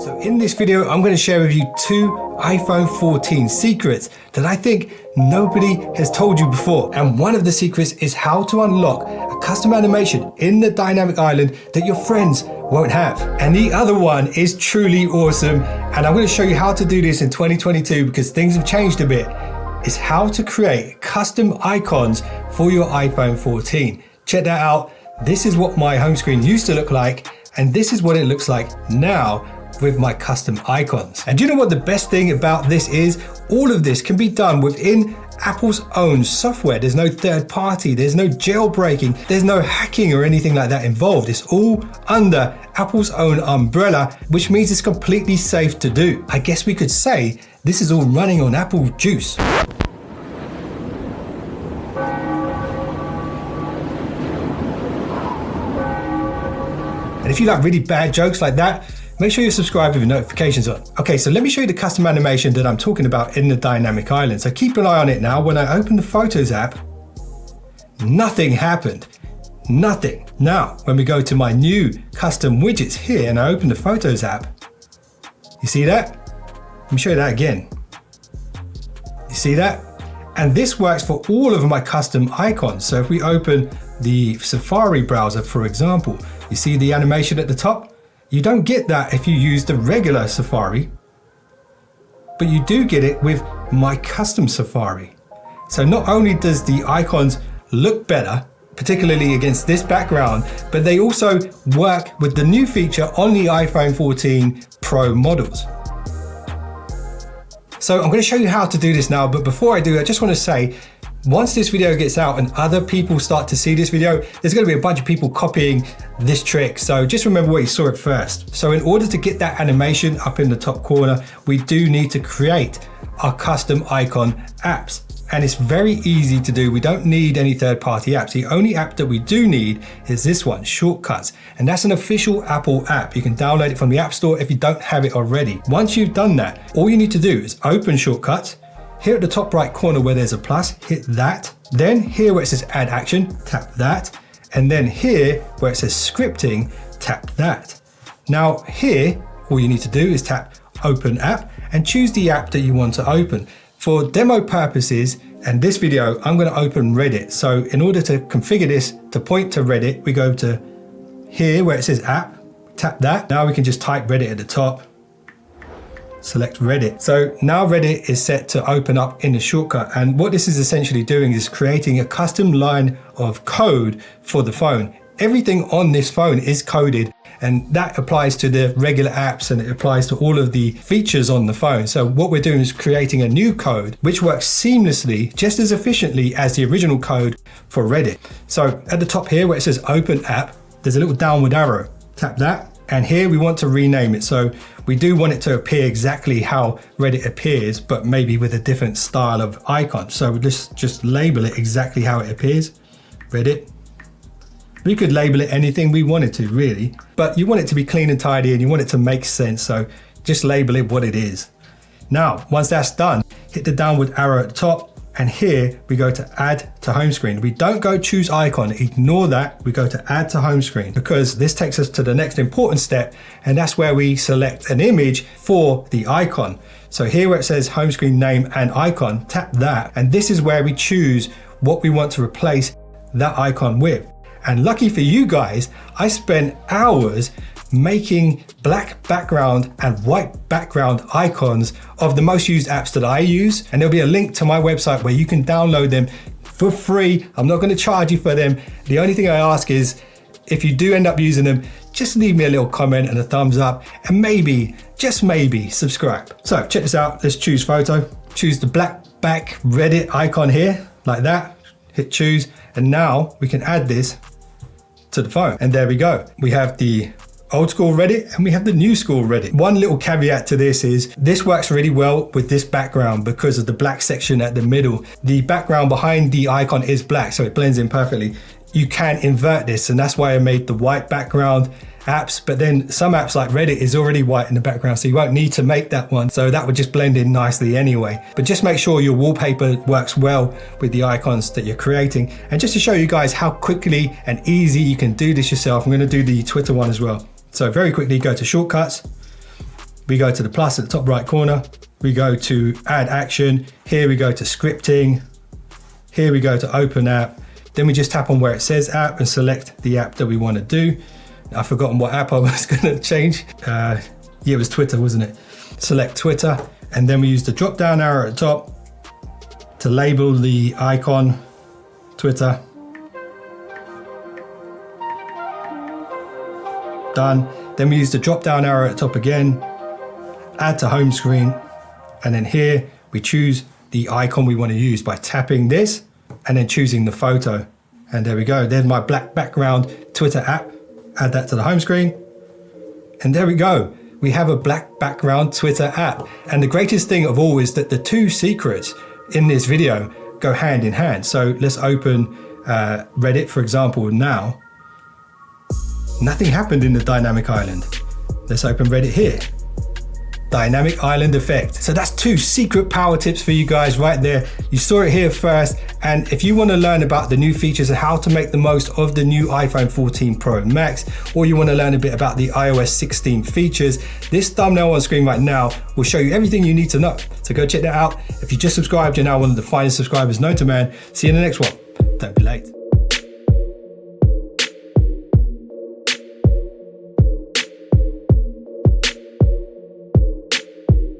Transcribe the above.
So in this video, I'm going to share with you 2 iPhone 14 secrets that I think nobody has told you before. And one of the secrets is how to unlock a custom animation in the dynamic island that your friends won't have. And the other one is truly awesome. And I'm going to show you how to do this in 2022 because things have changed a bit. It's how to create custom icons for your iPhone 14. Check that out. This is what my home screen used to look like. And this is what it looks like now with my custom icons. And do you know what the best thing about this is? All of this can be done within Apple's own software. There's no third party, there's no jailbreaking, there's no hacking or anything like that involved. It's all under Apple's own umbrella, which means it's completely safe to do. I guess we could say this is all running on Apple juice. And if you like really bad jokes like that, make sure you're subscribed with your notifications on. Okay, so let me show you the custom animation that I'm talking about in the dynamic island. So keep an eye on it now. When I open the Photos app, nothing happened. Nothing. Now, when we go to my new custom widgets here and I open the Photos app, you see that? Let me show you that again. You see that? And this works for all of my custom icons. So if we open the Safari browser, for example, you see the animation at the top? You don't get that if you use the regular Safari, but you do get it with my custom Safari. So not only does the icons look better, particularly against this background, but they also work with the new feature on the iPhone 14 Pro models. So I'm going to show you how to do this now, but before I do, I just want to say, once this video gets out and other people start to see this video, there's going to be a bunch of people copying this trick. So just remember where you saw it first. So in order to get that animation up in the top corner, we do need to create our custom icon apps. And it's very easy to do. We don't need any third-party apps. The only app that we do need is this one, Shortcuts. And that's an official Apple app. You can download it from the App Store if you don't have it already. Once you've done that, all you need to do is open Shortcuts. Here at the top right corner where there's a plus, hit that. Then here where it says add action, tap that. And then here where it says scripting, tap that. Now here, all you need to do is tap open app and choose the app that you want to open. For demo purposes and this video, I'm going to open Reddit. So in order to configure this to point to Reddit, we go to here where it says app, tap that. Now we can just type Reddit at the top. Select Reddit. So now Reddit is set to open up in the shortcut. And what this is essentially doing is creating a custom line of code for the phone. Everything on this phone is coded, and that applies to the regular apps and it applies to all of the features on the phone. So what we're doing is creating a new code which works seamlessly, just as efficiently as the original code for Reddit. So at the top here where it says open app, there's a little downward arrow. Tap that. And here we want to rename it. So we do want it to appear exactly how Reddit appears, but maybe with a different style of icon. So let's just label it exactly how it appears, Reddit. We could label it anything we wanted to really, but you want it to be clean and tidy and you want it to make sense. So just label it what it is. Now, once that's done, hit the downward arrow at the top. And here we go to add to home screen. We don't go choose icon, ignore that. We go to add to home screen because this takes us to the next important step. And that's where we select an image for the icon. So here where it says home screen name and icon, tap that. And this is where we choose what we want to replace that icon with. And lucky for you guys, I spent hours making black background and white background icons of the most used apps that I use. And there'll be a link to my website where you can download them for free. I'm not going to charge you for them. The only thing I ask is if you do end up using them, just leave me a little comment and a thumbs up and maybe, just maybe, subscribe. So check this out. Let's choose photo. Choose the black back Reddit icon here, like that. Hit choose. And now we can add this to the phone. And there we go. We have the old school Reddit and we have the new school Reddit. One little caveat to this is this works really well with this background because of the black section at the middle. The background behind the icon is black, so it blends in perfectly. You can invert this, and that's why I made the white background apps, but then some apps like Reddit is already white in the background, so you won't need to make that one. So that would just blend in nicely anyway. But just make sure your wallpaper works well with the icons that you're creating. And just to show you guys how quickly and easy you can do this yourself, I'm going to do the Twitter one as well. So very quickly go to Shortcuts, we go to the plus at the top right corner. We go to add action. Here we go to scripting. Here we go to open app. Then we just tap on where it says app and select the app that we want to do. I've forgotten what app I was going to change. Yeah, it was Twitter, wasn't it? Select Twitter. And then we use the drop down arrow at the top to label the icon Twitter. Done. Then we use the drop down arrow at the top again, add to home screen. And then here we choose the icon we want to use by tapping this and then choosing the photo. And there we go. There's my black background Twitter app. Add that to the home screen. And there we go. We have a black background Twitter app. And the greatest thing of all is that the two secrets in this video go hand in hand. So let's open Reddit, for example, now. Nothing happened in the dynamic island. Let's open Reddit here. Dynamic island effect. So that's two secret power tips for you guys right there. You saw it here first. And if you want to learn about the new features and how to make the most of the new iPhone 14 Pro Max, or you want to learn a bit about the iOS 16 features, this thumbnail on screen right now will show you everything you need to know. So go check that out. If you just subscribed, you're now one of the finest subscribers known to man. See you in the next one. Don't be late.